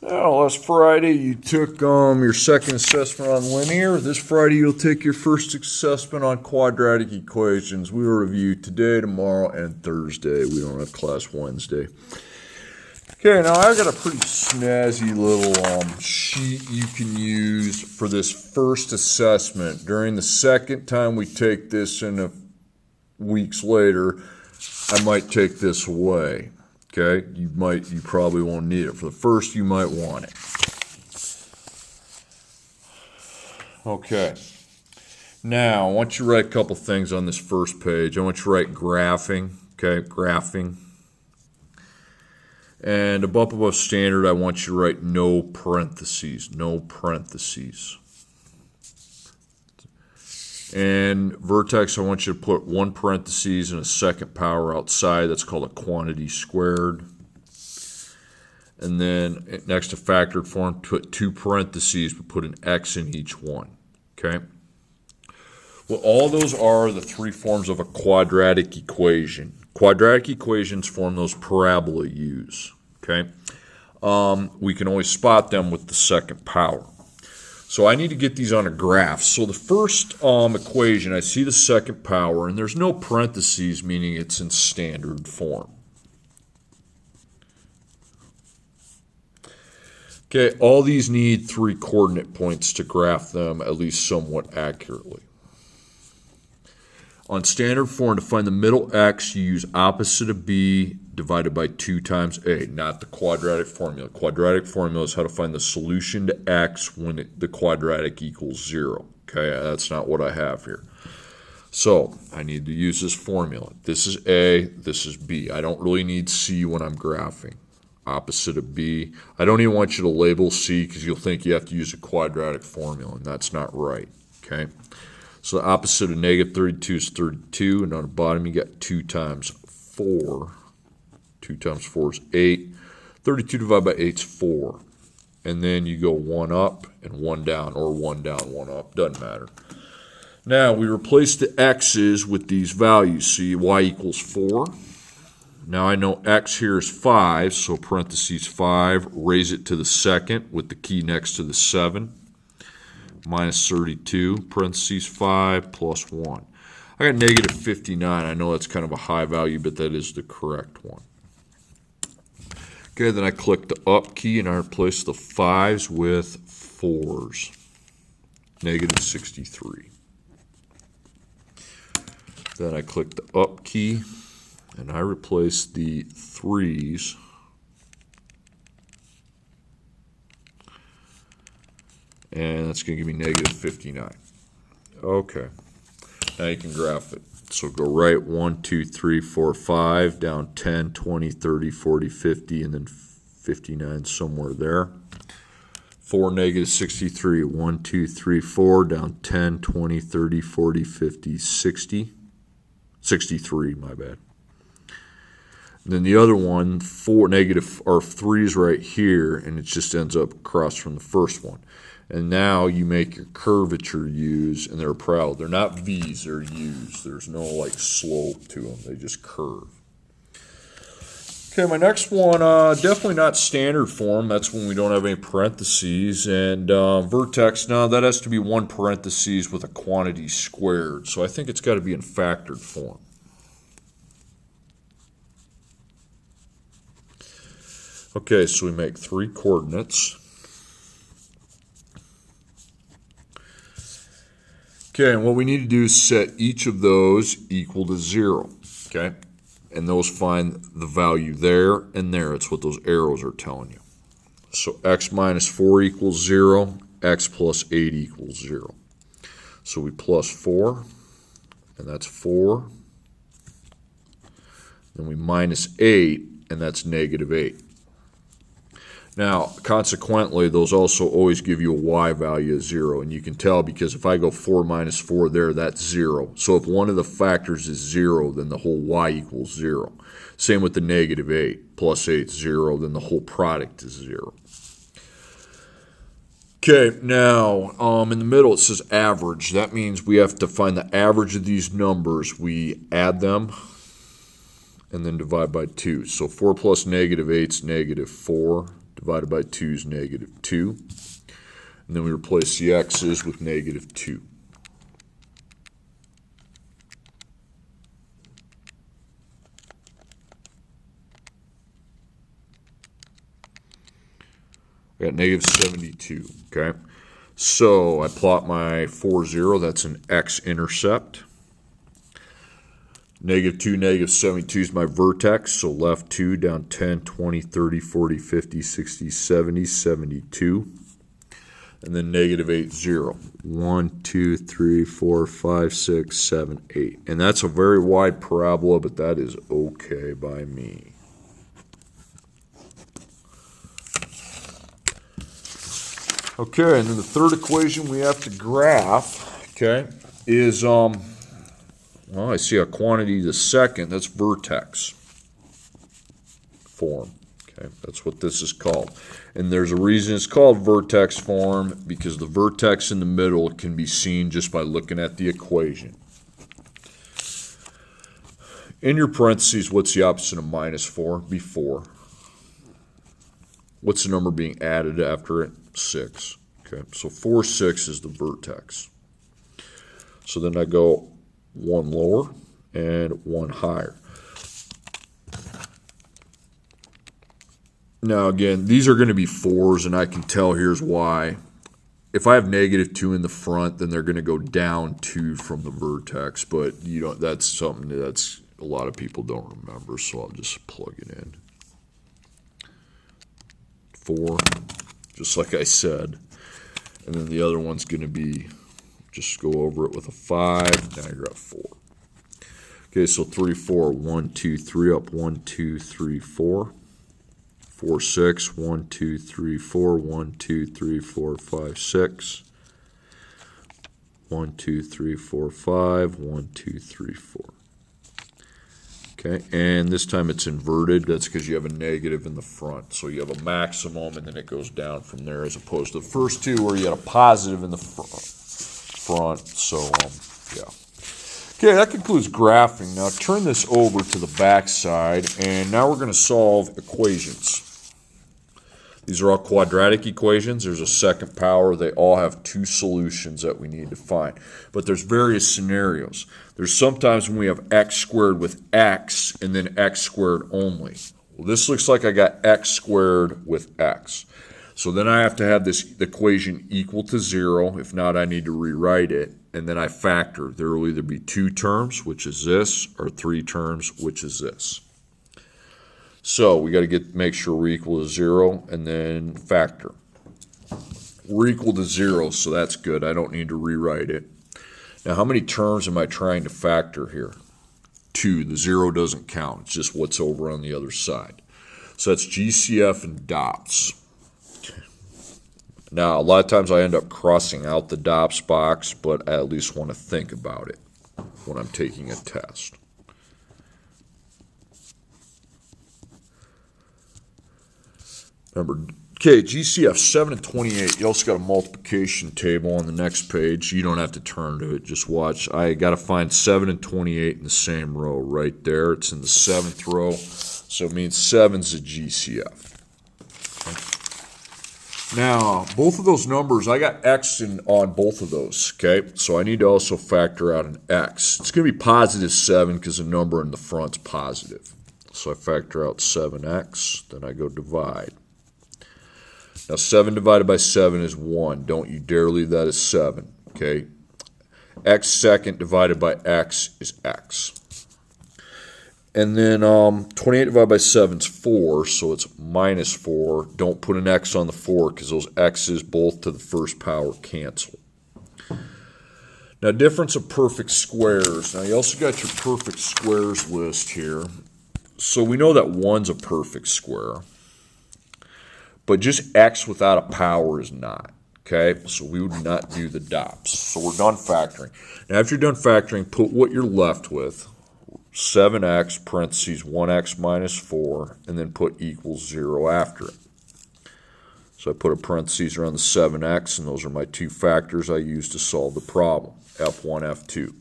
Now, last Friday you took your second assessment on linear. This Friday you'll take your first assessment on quadratic equations. We will review today, tomorrow, and Thursday. We don't have class Wednesday. Okay, now I've got a pretty snazzy little sheet you can use for this first assessment. During the second time we take this in weeks later, I might take this away. Okay, you probably won't need it. For the first, you might want it. Okay. Now, I want you to write a couple things on this first page. I want you to write graphing. Okay, graphing. And above standard, I want you to write no parentheses. No parentheses. And vertex, I want you to put one parentheses and a second power outside. That's called a quantity squared. And then next to factored form, put two parentheses, but put an x in each one. Okay? Well, all those are the three forms of a quadratic equation. Quadratic equations form those parabola U's. Okay? We can always spot them with the second power. So I need to get these on a graph. So the first equation, I see the second power, and there's no parentheses, meaning it's in standard form. Okay, all these need 3 coordinate points to graph them at least somewhat accurately. On standard form, to find the middle x, you use opposite of b divided by 2 times a, not the quadratic formula. Quadratic formula is how to find the solution to x when the quadratic equals 0. Okay, that's not what I have here. So I need to use this formula. This is a, this is b. I don't really need c when I'm graphing. Opposite of b. I don't even want you to label c because you'll think you have to use a quadratic formula, and that's not right. Okay. So the opposite of negative 32 is 32, and on the bottom you got 2 times 4. 2 times 4 is 8. 32 divided by 8 is 4. And then you go 1 up and 1 down, or 1 down, 1 up. Doesn't matter. Now we replace the x's with these values. See, y equals 4. Now I know x here is 5, so parentheses 5. Raise it to the second with the key next to the 7. Minus 32, parentheses 5, plus 1. I got negative 59. I know that's kind of a high value, but that is the correct one. Okay, then I click the up key and I replace the 5s with 4s. Negative 63. Then I click the up key and I replace the 3s and that's going to give me negative 59. Okay. Now you can graph it. So go right 1, 2, 3, 4, 5, down 10, 20, 30, 40, 50, and then 59 somewhere there. 4, negative 63. 1, 2, 3, 4, down 10, 20, 30, 40, 50, 60. 63, my bad. And then the other one, 4 negative, or 3's right here, and it just ends up across from the first one. And now you make your curvature U's, and they're parallel. They're not V's, they're U's. There's no like slope to them. They just curve. Okay, my next one, definitely not standard form. That's when we don't have any parentheses. And vertex, now that has to be 1 parentheses with a quantity squared. So I think it's got to be in factored form. Okay, so we make 3 coordinates. Okay, and what we need to do is set each of those equal to 0, okay? And those find the value there and there. It's what those arrows are telling you. So x minus 4 equals 0, x plus 8 equals 0. So we plus 4, and that's 4. Then we minus 8, and that's negative 8. Now, consequently, those also always give you a y value of 0, and you can tell because if I go 4 minus 4 there, that's 0. So if one of the factors is 0, then the whole y equals 0. Same with the negative 8. Plus 8 is 0, then the whole product is 0. Okay, now in the middle it says average. That means we have to find the average of these numbers. We add them and then divide by 2. So 4 plus negative 8 is negative 4. divided by 2 is negative 2. And then we replace the x's with negative 2. I got negative 72, okay? So I plot my 4, 0, that's an x-intercept. Negative 2, negative 72 is my vertex, so left 2, down 10, 20, 30, 40, 50, 60, 70, 72. And then negative 8, 0. 1, 2, 3, 4, 5, 6, 7, 8. And that's a very wide parabola, but that is okay by me. Okay, and then the third equation we have to graph, okay, is, well, I see a quantity the second, that's vertex form, okay, that's what this is called. And there's a reason it's called vertex form, because the vertex in the middle can be seen just by looking at the equation. In your parentheses, what's the opposite of minus 4? Be 4. What's the number being added after it? 6. Okay, so 4, 6 is the vertex. So then I go 1 lower and 1 higher. Now again, these are going to be 4s, and I can tell here's why. If I have negative 2 in the front, then they're going to go down 2 from the vertex, but you don't, that's something that's a lot of people don't remember, so I'll just plug it in. 4, just like I said. And then the other one's going to be, just go over it with a 5. Now you're at 4. Okay, so 3, 4, 1, 2, 3 up, 1, 2, 3, 4. 4, 6, 1, 2, 3, 4, 1, 2, 3, 4, 5, 6. 1, 2, 3, 4, 5, 1, 2, 3, 4. Okay, and this time it's inverted. That's because you have a negative in the front. So you have a maximum, and then it goes down from there, as opposed to the first two where you had a positive in the front. So, yeah. Okay, that concludes graphing. Now turn this over to the back side, and now we're going to solve equations. These are all quadratic equations. There's a second power. They all have 2 solutions that we need to find. But there's various scenarios. There's sometimes when we have x squared with x and then x squared only. Well, this looks like I got x squared with x. So then I have to have this equation equal to 0. If not, I need to rewrite it. And then I factor. There will either be 2 terms, which is this, or 3 terms, which is this. So we got to make sure we're equal to 0 and then factor. We're equal to 0, so that's good. I don't need to rewrite it. Now, how many terms am I trying to factor here? 2. The 0 doesn't count. It's just what's over on the other side. So that's GCF and dots. Now, a lot of times I end up crossing out the dots box, but I at least want to think about it when I'm taking a test. Remember, okay, GCF 7 and 28. You also got a multiplication table on the next page. You don't have to turn to it. Just watch. I got to find 7 and 28 in the same row right there. It's in the 7th row, so it means 7's a GCF. Now, both of those numbers, I got x on both of those, okay? So I need to also factor out an x. It's going to be positive 7 because the number in the front's positive. So I factor out 7x, then I go divide. Now, 7 divided by 7 is 1. Don't you dare leave that as 7, okay? X second divided by x is x. And then 28 divided by 7 is 4, so it's minus 4. Don't put an x on the 4 because those x's both to the first power cancel. Now, difference of perfect squares. Now, you also got your perfect squares list here. So we know that 1's a perfect square. But just x without a power is not, okay? So we would not do the dots. So we're done factoring. Now, after you're done factoring, put what you're left with, 7x, parentheses, 1x minus 4, and then put equals 0 after it. So I put a parentheses around the 7x, and those are my 2 factors I use to solve the problem, F1, F2.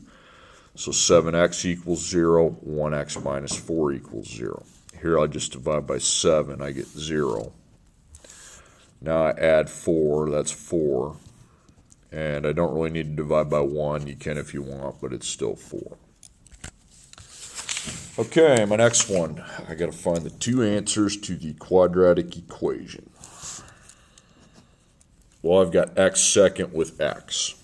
So 7x equals 0, 1x minus 4 equals 0. Here I just divide by 7, I get 0. Now I add 4, that's 4. And I don't really need to divide by 1. You can if you want, but it's still 4. Okay, my next one. I got to find the two answers to the quadratic equation. Well, I've got x second with x.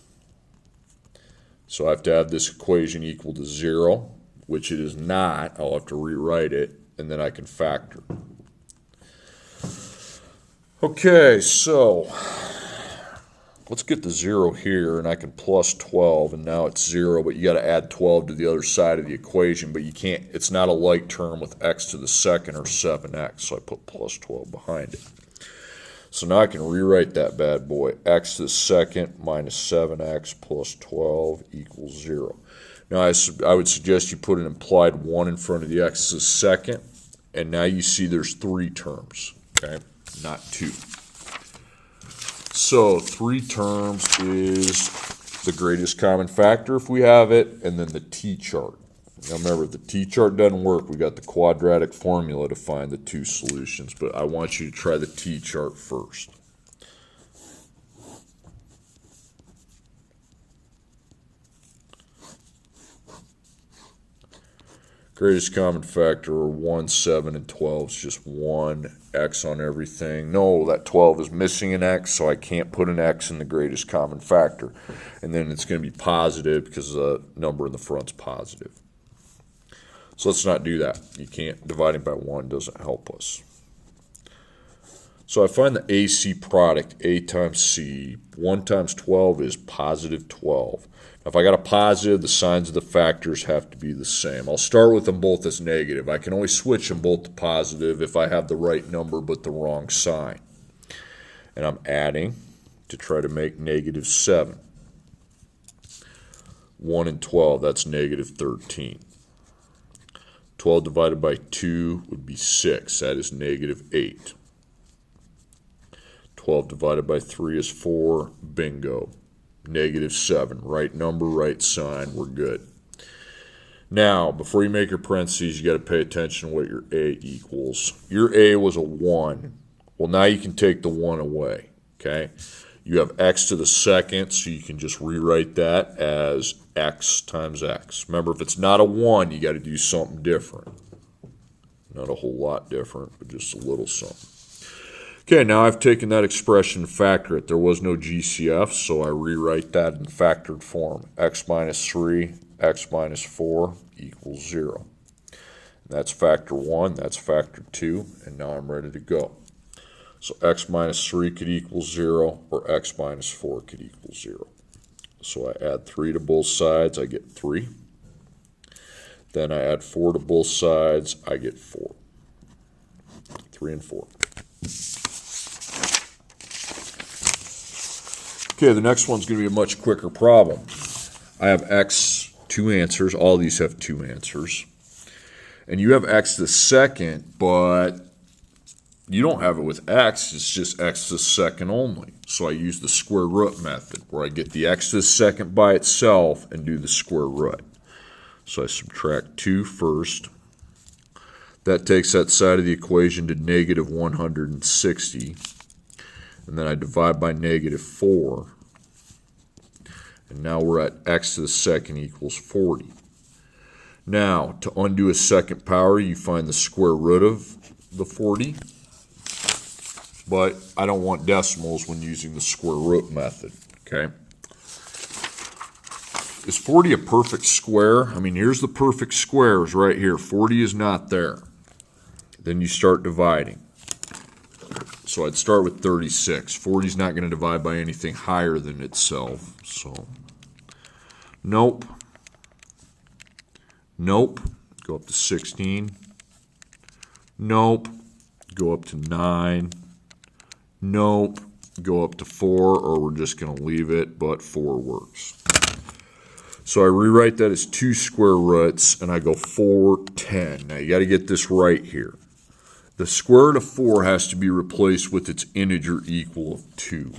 So I have to have this equation equal to 0, which it is not. I'll have to rewrite it, and then I can factor. Okay, so let's get the 0 here, and I can plus 12, and now it's 0, but you got to add 12 to the other side of the equation, but you can't, it's not a like term with x to the second or 7x, so I put plus 12 behind it. So now I can rewrite that bad boy. X to the second minus 7x plus 12 equals 0. Now I would suggest you put an implied 1 in front of the x to the second, and now you see there's 3 terms, okay, not 2. So 3 terms is the greatest common factor if we have it, and then the t-chart. Now remember, if the t-chart doesn't work, we got the quadratic formula to find the 2 solutions, but I want you to try the t-chart first. Greatest common factor are 1, 7, and 12 is just 1 x on everything. No, that 12 is missing an x, so I can't put an x in the greatest common factor. And then it's going to be positive because the number in the front's positive. So let's not do that. You can't, dividing by 1 doesn't help us. So I find the AC product, A times C. 1 times 12 is positive 12. Now if I got a positive, the signs of the factors have to be the same. I'll start with them both as negative. I can always switch them both to positive if I have the right number but the wrong sign. And I'm adding to try to make negative 7. 1 and 12, that's negative 13. 12 divided by 2 would be 6. That is negative 8. 12 divided by 3 is 4. Bingo. Negative 7. Right number, right sign. We're good. Now, before you make your parentheses, you got to pay attention to what your A equals. Your A was a 1. Well, now you can take the 1 away. Okay? You have x to the second, so you can just rewrite that as x times x. Remember, if it's not a 1, you got to do something different. Not a whole lot different, but just a little something. Okay, now I've taken that expression and factor it. There was no GCF, so I rewrite that in factored form. X minus 3, x minus 4 equals 0. And that's factor 1, that's factor 2, and now I'm ready to go. So x minus 3 could equal 0, or x minus 4 could equal 0. So I add 3 to both sides, I get 3. Then I add 4 to both sides, I get 4. 3 and 4. Okay, the next one's going to be a much quicker problem. I have x, 2 answers. All these have 2 answers. And you have x to the second, but you don't have it with x. It's just x to the second only. So I use the square root method, where I get the x to the second by itself and do the square root. So I subtract 2 first. That takes that side of the equation to negative 160. And then I divide by negative 4. And now we're at x to the second equals 40. Now, to undo a second power, you find the square root of the 40. But I don't want decimals when using the square root method, okay? Is 40 a perfect square? I mean, here's the perfect squares right here. 40 is not there. Then you start dividing. So I'd start with 36. 40 is not going to divide by anything higher than itself. So, nope. Nope. Go up to 16. Nope. Go up to 9. Nope. Go up to 4, or we're just going to leave it, but 4 works. So I rewrite that as 2 square roots, and I go 4, 10. Now you got to get this right here. The square root of 4 has to be replaced with its integer equal of 2.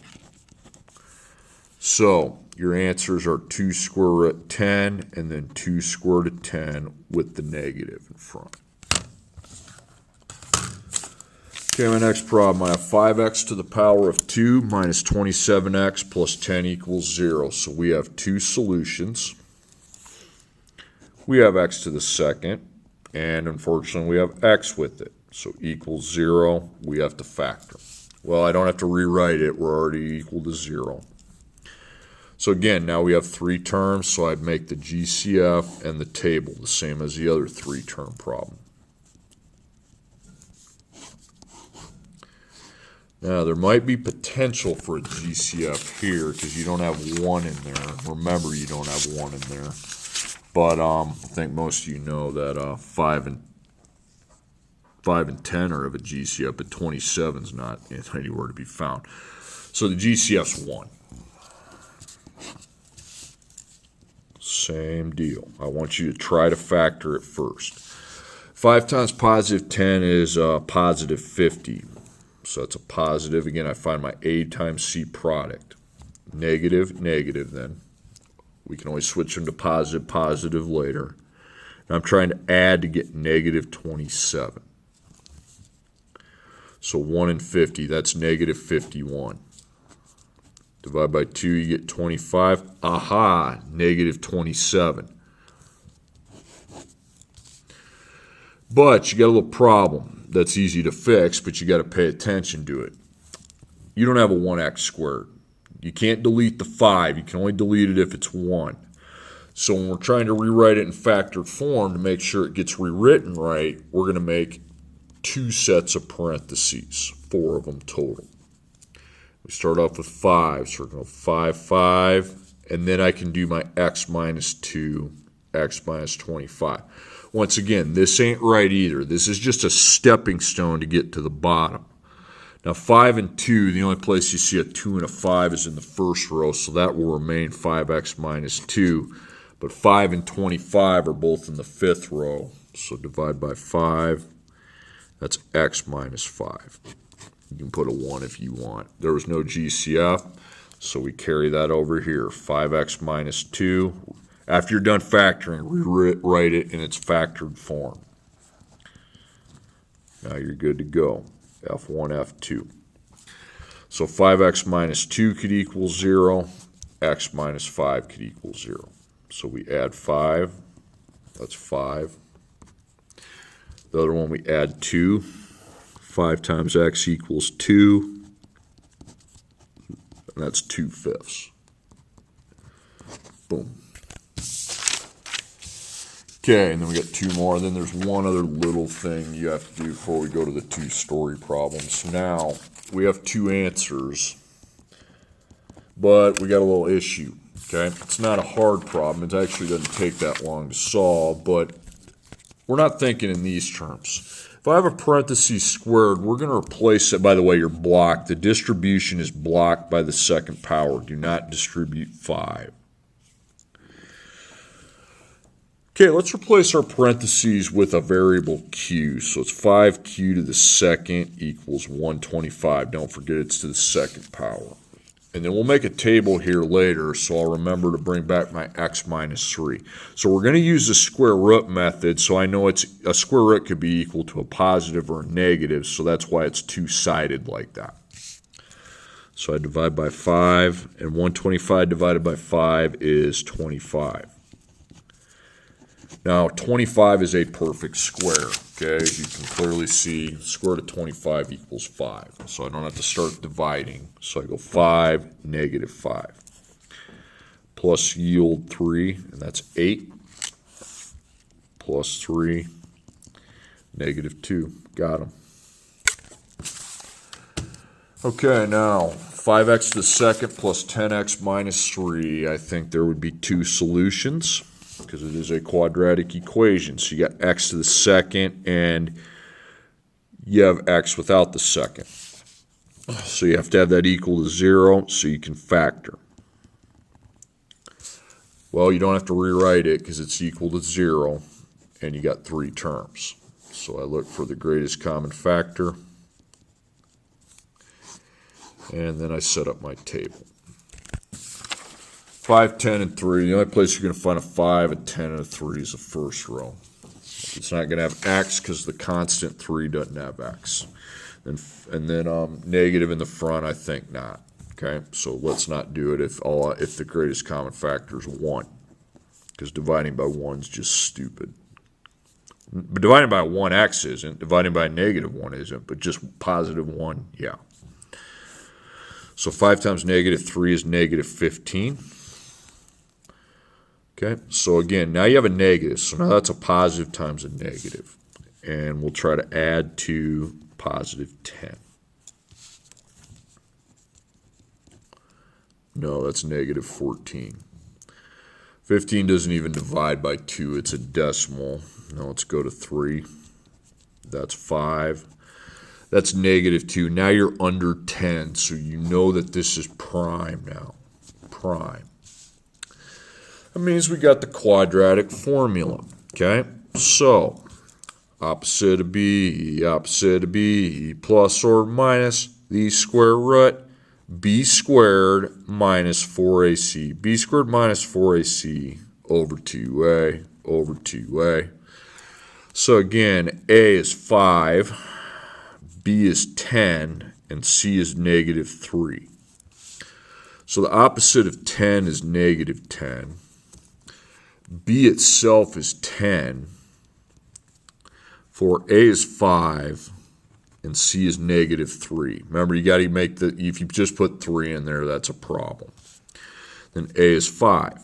So your answers are 2 square root 10 and then 2 square root of 10 with the negative in front. Okay, my next problem, I have 5x to the power of 2 minus 27x plus 10 equals 0. So we have two solutions. We have x to the second, and unfortunately we have x with it. So equals 0, we have to factor. Well, I don't have to rewrite it, we're already equal to 0. So again, now we have three terms, so I'd make the GCF and the table the same as the other three-term problem. Now, there might be potential for a GCF here because you don't have 1 in there. Remember, you don't have 1 in there. But I think most of you know that 5 and 10 are of a GCF, but 27 is not anywhere to be found. So the GCF's 1. Same deal. I want you to try to factor it first. 5 times positive 10 is positive 50. So that's a positive. Again, I find my A times C product. Negative, negative then. We can always switch them to positive, positive later. Now I'm trying to add to get negative 27. So 1 and 50, that's negative 51. Divide by 2, you get 25. Aha, negative 27. But you got a little problem. That's easy to fix, but you got to pay attention to it. You don't have a 1x squared. You can't delete the 5. You can only delete it if it's 1. So when we're trying to rewrite it in factored form to make sure it gets rewritten right, we're going to make 2 sets of parentheses, 4 of them total. We start off with 5, so we're going to go 5, 5, and then I can do my x minus 2, x minus 25. Once again, this ain't right either. This is just a stepping stone to get to the bottom. Now 5 and 2, the only place you see a 2 and a 5 is in the first row, so that will remain 5x minus 2. But 5 and 25 are both in the fifth row, so divide by 5, that's x minus 5. You can put a 1 if you want. There was no GCF, so we carry that over here, 5x minus 2. After you're done factoring, rewrite it in its factored form. Now you're good to go. F1, F2. So 5x minus 2 could equal 0. X minus 5 could equal 0. So we add 5. That's 5. The other one we add 2. 5 times x equals 2. And that's 2/5. Boom. Okay, and then we got 2 more. Then there's one other little thing you have to do before we go to the 2-story problems. Now, we have 2 answers, but we got a little issue, okay? It's not a hard problem. It actually doesn't take that long to solve, but we're not thinking in these terms. If I have a parentheses squared, we're going to replace it. By the way, you're blocked. The distribution is blocked by the second power. Do not distribute 5. Okay, let's replace our parentheses with a variable q. So it's 5q to the second equals 125. Don't forget it's to the second power. And then we'll make a table here later, so I'll remember to bring back my x minus 3. So we're going to use the square root method, so I know it's a square root could be equal to a positive or a negative, so that's why it's two-sided like that. So I divide by 5, and 125 divided by 5 is 25. Now, 25 is a perfect square, okay? As you can clearly see, square root of 25 equals 5. So I don't have to start dividing. So I go 5, negative 5. Plus yield 3, and that's 8. Plus 3, negative 2. Got them. Okay, now 5x to the second plus 10x minus 3. I think there would be 2 solutions, because it is a quadratic equation. So you got x to the second, and you have x without the second. So you have to have that equal to 0 so you can factor. Well, you don't have to rewrite it because it's equal to 0, and you got 3 terms. So I look for the greatest common factor, and then I set up my table. 5, 10, and 3. The only place you're going to find a 5, a 10, and a 3 is the first row. It's not going to have x because the constant 3 doesn't have x. and then negative in the front, I think not. Okay, so let's not do it if the greatest common factor is 1, because dividing by 1 is just stupid. But dividing by 1x isn't, dividing by negative 1 isn't, but just positive 1, yeah. So 5 times negative 3 is negative 15. Okay, so again, now you have a negative, so now that's a positive times a negative. And we'll try to add to positive 10. No, that's negative 14. 15 doesn't even divide by 2, it's a decimal. Now let's go to 3. That's 5. That's negative 2. Now you're under 10, so you know that this is prime now. Prime. That means we got the quadratic formula. Okay, so opposite of b plus or minus the square root b squared minus 4ac. b squared minus 4ac over 2a over 2a. So again, a is 5, b is 10, and c is negative 3. So the opposite of 10 is negative 10. B itself is 10, for A is 5, and C is negative 3. Remember, you got to make the, if you just put 3 in there, that's a problem. Then A is 5.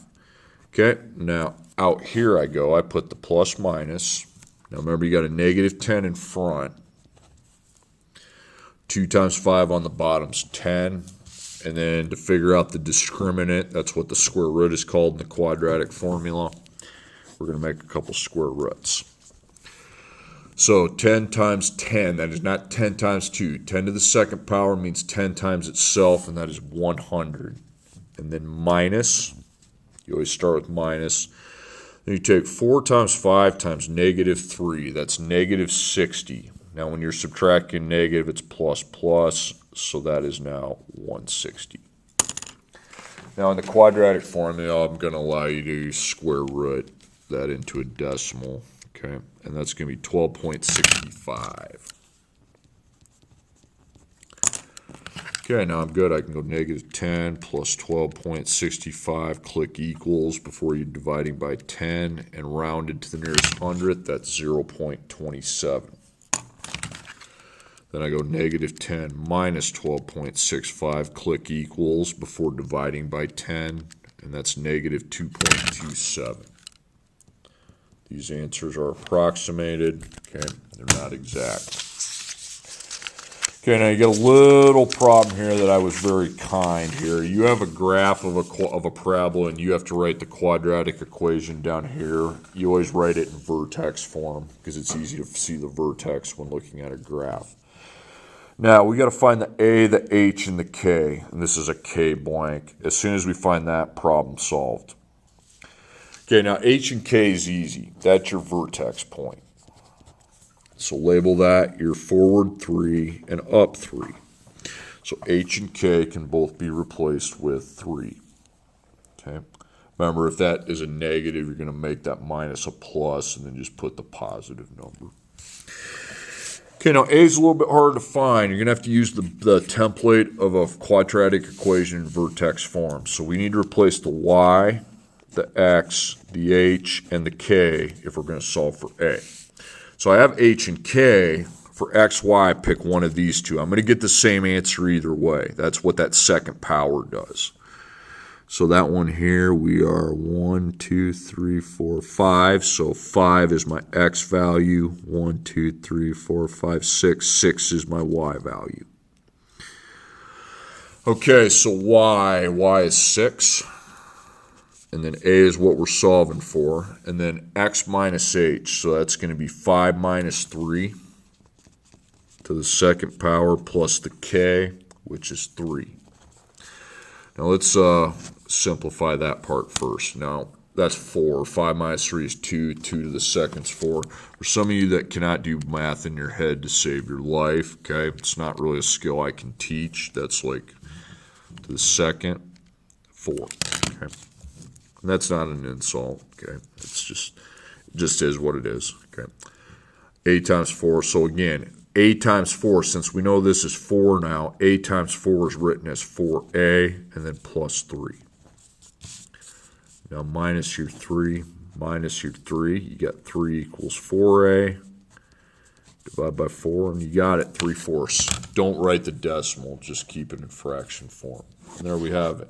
Okay, now out here I go, I put the plus minus. Now remember, you got a negative 10 in front. 2 times 5 on the bottom's 10. And then to figure out the discriminant, that's what the square root is called in the quadratic formula. We're going to make a couple square roots. So 10 times 10, that is not 10 times 2. 10 to the second power means 10 times itself, and that is 100. And then minus, you always start with minus. Then you take 4 times 5 times negative 3. That's negative 60. Now when you're subtracting negative, it's plus plus, so that is now 160. Now in the quadratic formula, I'm going to allow you to square root that into a decimal, okay? And that's going to be 12.65. Okay, now I'm good. I can go negative 10 plus 12.65, click equals before you're dividing by 10, and round it to the nearest hundredth, that's 0.27. Then I go negative 10 minus 12.65, click equals before dividing by 10, and that's negative 2.27. These answers are approximated, okay, they're not exact. Okay, now you get a little problem here that I was very kind here. You have a graph of a parabola, and you have to write the quadratic equation down here. You always write it in vertex form because it's easy to see the vertex when looking at a graph. Now, we got to find the A, the H, and the K, and this is a K blank. As soon as we find that, problem solved. Okay, now H and K is easy. That's your vertex point. So label that your forward 3 and up 3. So H and K can both be replaced with 3. Okay. Remember, if that is a negative, you're going to make that minus a plus and then just put the positive number. Okay, now A is a little bit harder to find. You're going to have to use the template of a quadratic equation in vertex form. So we need to replace the Y, the X, the H, and the K if we're going to solve for A. So I have H and K. For X, Y, I pick one of these two. I'm going to get the same answer either way. That's what that second power does. So that one here, we are 1, 2, 3, 4, 5. So 5 is my X value. 1, 2, 3, 4, 5, 6. 6 is my Y value. Okay, so Y is 6. And then A is what we're solving for. And then X minus H. So that's going to be 5 minus 3 to the second power plus the K, which is 3. Now let's simplify that part first. Now that's 4. 5 minus 3 is 2. 2 to the second is 4. For some of you that cannot do math in your head to save your life, okay, it's not really a skill I can teach. That's like to the second, 4. Okay, and that's not an insult. Okay, it's just is what it is. Okay, 8 times 4. So again, A times 4, since we know this is 4 now, A times 4 is written as 4A, and then plus 3. Now minus your 3, minus your 3, you got 3 equals 4A. Divide by 4, and you got it, 3/4. Don't write the decimal, just keep it in fraction form. And there we have it.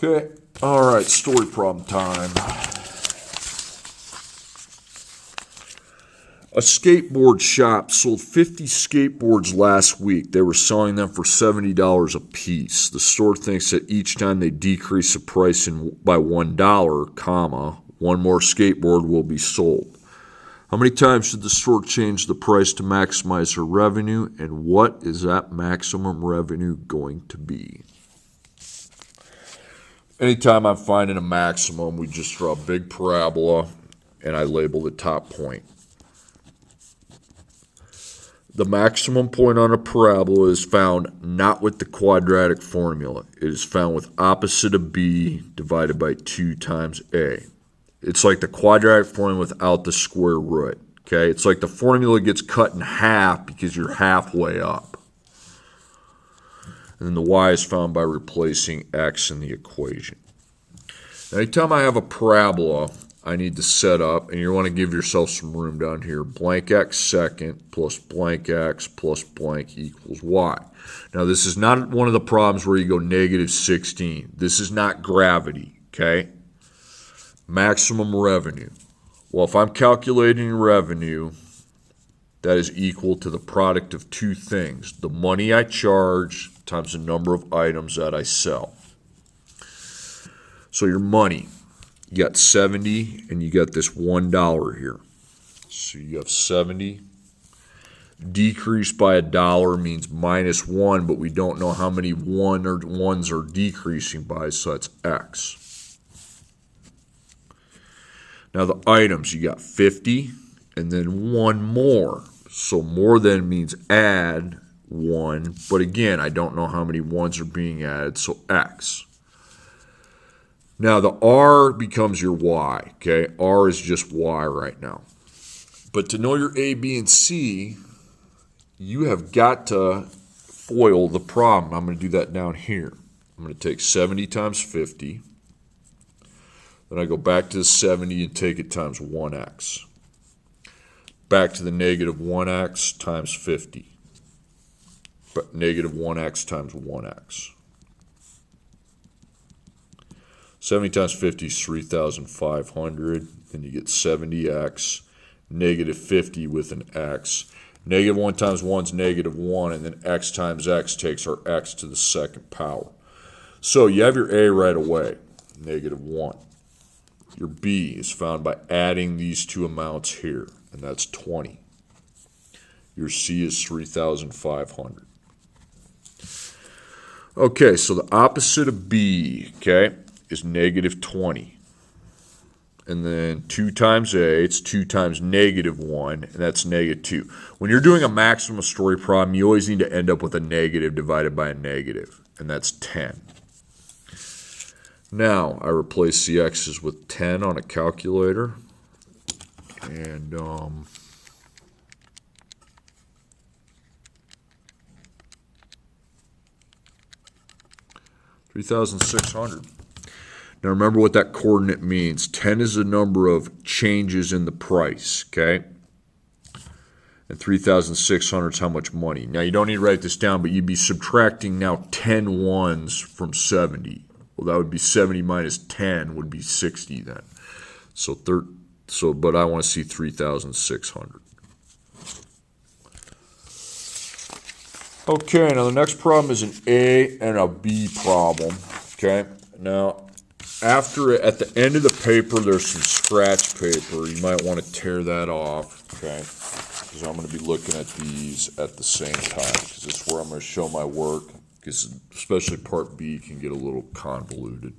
Okay, all right, story problem time. A skateboard shop sold 50 skateboards last week. They were selling them for $70 a piece. The store thinks that each time they decrease the price by $1, comma, one more skateboard will be sold. How many times should the store change the price to maximize their revenue, and what is that maximum revenue going to be? Anytime I'm finding a maximum, we just draw a big parabola, and I label the top point. The maximum point on a parabola is found not with the quadratic formula. It is found with opposite of b divided by 2 times a. It's like the quadratic formula without the square root. Okay, it's like the formula gets cut in half because you're halfway up. And then the y is found by replacing x in the equation. Now, anytime I have a parabola, I need to set up, and you want to give yourself some room down here, blank x second plus blank x plus blank equals y. Now, this is not one of the problems where you go -16. This is not gravity, okay? Maximum revenue. Well, if I'm calculating revenue, that is equal to the product of two things. The money I charge times the number of items that I sell. So your money, you got 70 and you got this $1 here. So you have 70. Decreased by $1 means -1, but we don't know how many ones are decreasing by, so that's x. Now the items, you got 50 and then one more. So more than means add 1, but again, I don't know how many ones are being added, so x. Now the r becomes your y, okay? R is just y right now. But to know your A, B, and C, you have got to FOIL the problem. I'm going to do that down here. I'm going to take 70 times 50. Then I go back to the 70 and take it times 1x. Back to the -1x times 50. But -1x times 1x. 70 times 50 is 3,500. Then you get 70x, -50 with an x. -1 times 1 is -1, and then x times x takes our x to the second power. So you have your A right away, -1. Your B is found by adding these two amounts here, and that's 20. Your C is 3,500. Okay, so the opposite of B, okay, is -20. And then 2 times A, it's 2 times -1, and that's -2. When you're doing a maximum story problem, you always need to end up with a negative divided by a negative, and that's 10. Now, I replace the x's with 10 on a calculator, and 3,600. Now remember what that coordinate means. 10 is the number of changes in the price, okay? And 3,600 is how much money. Now you don't need to write this down, but you'd be subtracting now 10 ones from 70. Well, that would be 70 minus 10 would be 60 then. But I want to see 3,600. Okay, now the next problem is an A and a B problem. Okay, now at the end of the paper, there's some scratch paper. You might want to tear that off. Okay, because I'm going to be looking at these at the same time because it's where I'm going to show my work. Because especially part B can get a little convoluted.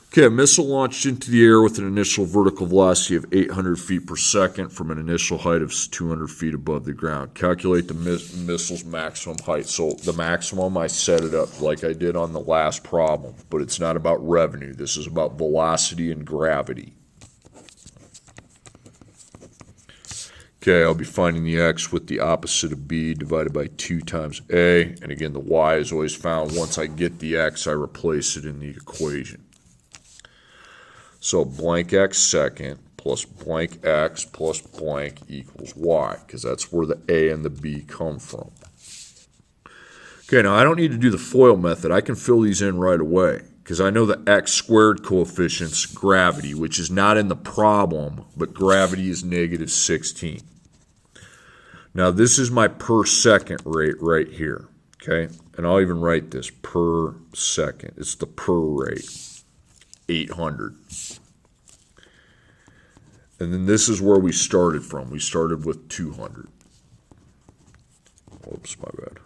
Okay, a missile launched into the air with an initial vertical velocity of 800 feet per second from an initial height of 200 feet above the ground. Calculate the missile's maximum height. So the maximum, I set it up like I did on the last problem, but it's not about revenue. This is about velocity and gravity. Okay, I'll be finding the x with the opposite of b divided by 2 times a. And again, the y is always found once I get the x, I replace it in the equation. So blank x second plus blank x plus blank equals y, because that's where the a and the b come from. Okay, now I don't need to do the FOIL method. I can fill these in right away, because I know the x squared coefficient's gravity, which is not in the problem, but gravity is negative 16. Now this is my per second rate right here, okay? And I'll even write this per second. It's the per rate, 800. And then this is where we started from. We started with 200. Oops, my bad.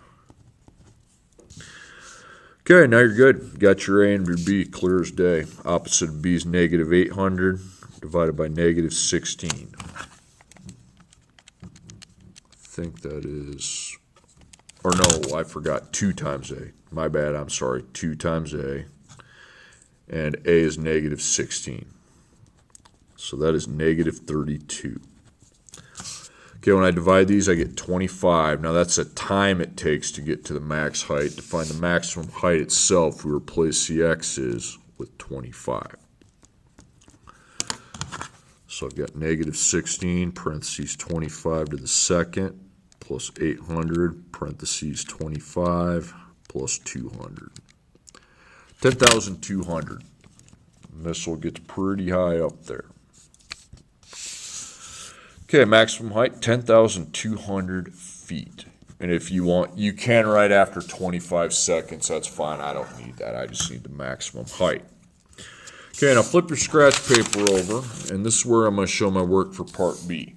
Okay, now you're good. Got your A and your B clear as day. Opposite of B is negative 800 divided by negative 16. I think that is, or no, I forgot 2 times A. My bad, I'm sorry. 2 times A. And A is negative 16. So that is negative 32. Okay, when I divide these, I get 25. Now that's the time it takes to get to the max height. To find the maximum height itself, we replace the x's with 25. So I've got negative 16, parentheses 25 to the second, plus 800, parentheses 25, plus 200. 10,200. Missile gets pretty high up there. Okay, maximum height, 10,200 feet. And if you want, you can write after 25 seconds. That's fine. I don't need that. I just need the maximum height. Okay, now flip your scratch paper over, and this is where I'm going to show my work for part B.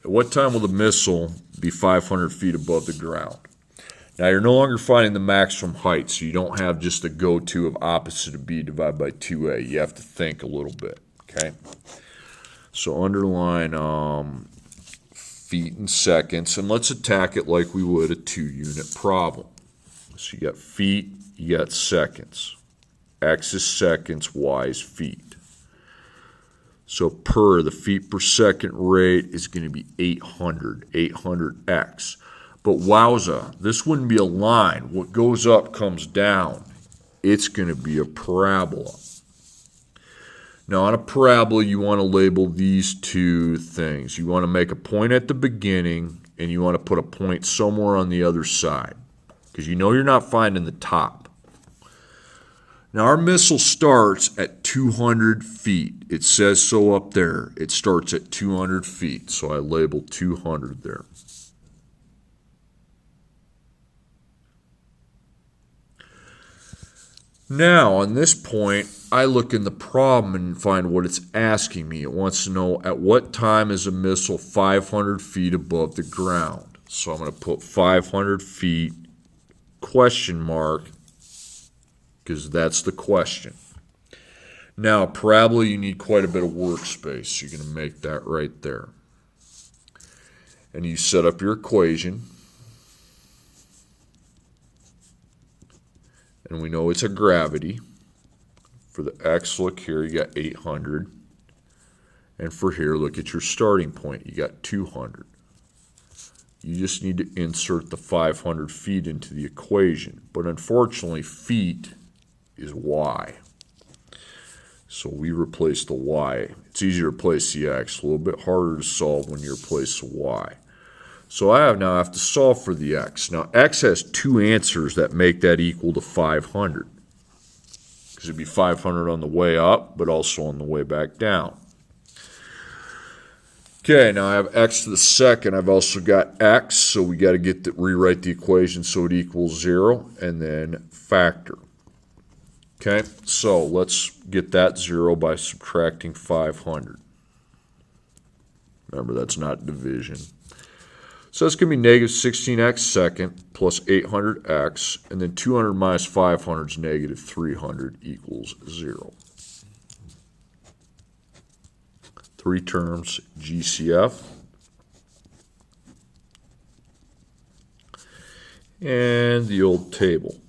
At what time will the missile be 500 feet above the ground? Now, you're no longer finding the maximum height, so you don't have just the go-to of opposite of B divided by 2A. You have to think a little bit, okay? So underline feet and seconds, and let's attack it like we would a 2-unit problem. So you got feet, you got seconds. X is seconds, Y is feet. So the feet per second rate is going to be 800, 800x. But wowza, this wouldn't be a line. What goes up comes down. It's going to be a parabola. Now, on a parabola, you want to label these two things. You want to make a point at the beginning, and you want to put a point somewhere on the other side, because you know you're not finding the top. Now, our missile starts at 200 feet. It says so up there. It starts at 200 feet, so I label 200 there. Now, on this point, I look in the problem and find what it's asking me. It wants to know at what time is a missile 500 feet above the ground. So I'm going to put 500 feet, question mark, because that's the question. Now, a parabola, you need quite a bit of workspace. You're going to make that right there. And you set up your equation. And we know it's a gravity. For the x, look here, you got 800. And for here, look at your starting point. You got 200. You just need to insert the 500 feet into the equation. But unfortunately, feet is y. So we replace the y. It's easier to replace the x. A little bit harder to solve when you replace the y. So I now have to solve for the x. Now, x has two answers that make that equal to 500. Because it'd be 500 on the way up, but also on the way back down. Okay, now I have x to the second. I've also got x, so we got to rewrite the equation so it equals 0, and then factor. Okay, so let's get that 0 by subtracting 500. Remember, that's not division. So that's going to be negative 16x second plus 800x, and then 200 minus 500 is negative 300 equals 0. 3 terms, GCF. And the old table.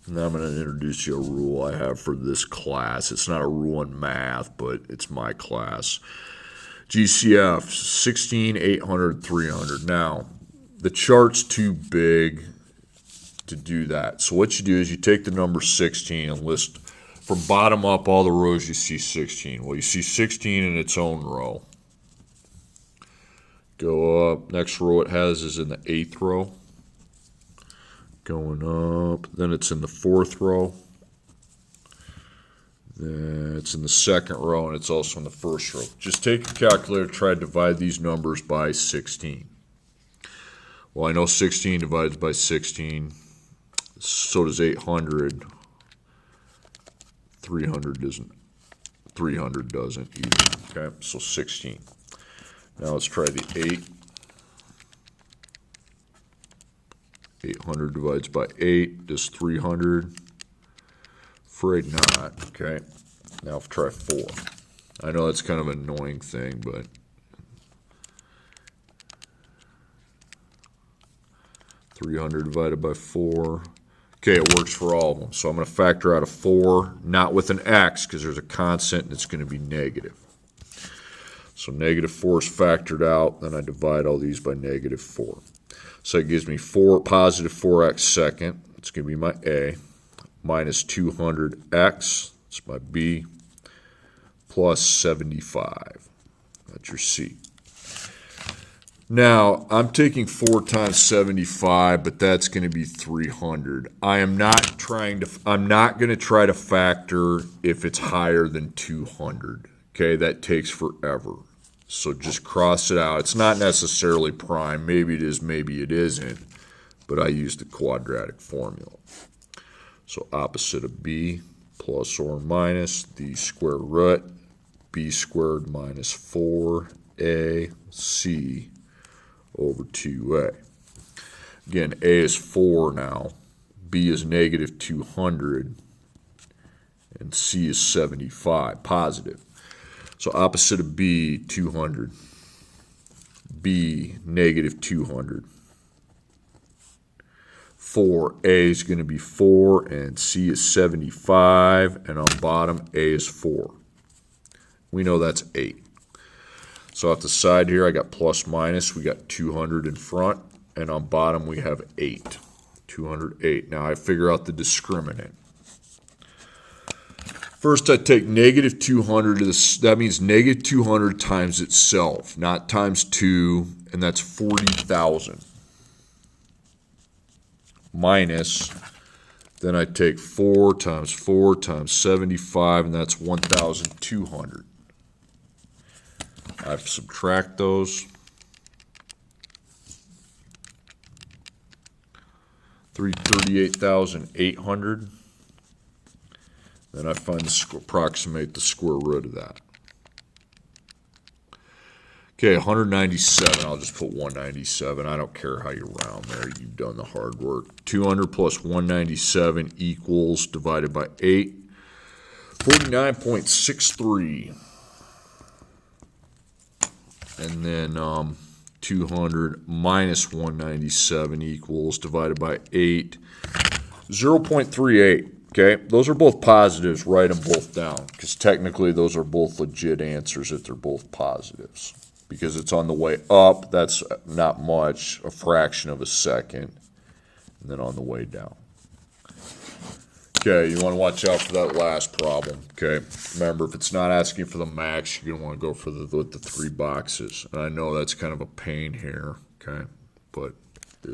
Now I'm going to introduce you a rule I have for this class. It's not a rule in math, but it's my class. GCF, 16, 800, 300. Now, the chart's too big to do that. So what you do is you take the number 16 and list from bottom up all the rows you see 16. Well, you see 16 in its own row. Go up. Next row it has is in the 8th row. Going up. Then it's in the 4th row. Then it's in the 2nd row, and it's also in the 1st row. Just take a calculator, try to divide these numbers by 16. Well, I know 16 divides by 16. So does 800. 300 doesn't. 300 doesn't either. Okay, so 16. Now let's try the 8. 800 divides by 8. Does 300? Afraid not. Okay. Now let's try 4. I know that's kind of an annoying thing, but 300 divided by 4. Okay, it works for all of them. So I'm going to factor out a 4, not with an x, because there's a constant and it's going to be negative. So negative 4 is factored out. Then I divide all these by negative 4. So it gives me positive 4x second. It's going to be my A. Minus 200x, that's my B, plus 75. That's your C. Now, I'm taking 4 times 75, but that's going to be 300. I'm not going to try to factor if it's higher than 200. Okay, that takes forever. So just cross it out. It's not necessarily prime. Maybe it is, maybe it isn't. But I use the quadratic formula. So opposite of b, plus or minus the square root, b squared minus 4ac over 2a. Again, a is 4 now, b is negative 200, and c is 75, positive. So opposite of b, 200, b, negative 200. 4, A is going to be 4, and C is 75, and on bottom, A is 4. We know that's 8. So off the side here, I got plus minus. We got 200 in front, and on bottom, we have 8. 208. Now I figure out the discriminant. First, I take negative 200 to this. That means negative 200 times itself, not times 2, and that's 40,000. Minus, then I take 4 times 75, and that's 1,200. I subtract those. 338,800. Then I approximate the square root of that. Okay, 197. I'll just put 197. I don't care how you round there. You've done the hard work. 200 plus 197 equals, divided by 8, 49.63. And then 200 minus 197 equals, divided by 8, 0.38. Okay, those are both positives. Write them both down, because technically those are both legit answers if they're both positives. Because it's on the way up, that's not much, a fraction of a second, and then on the way down. Okay, you want to watch out for that last problem, okay? Remember, if it's not asking for the max, you're going to want to go for the 3 boxes. And I know that's kind of a pain here, okay? But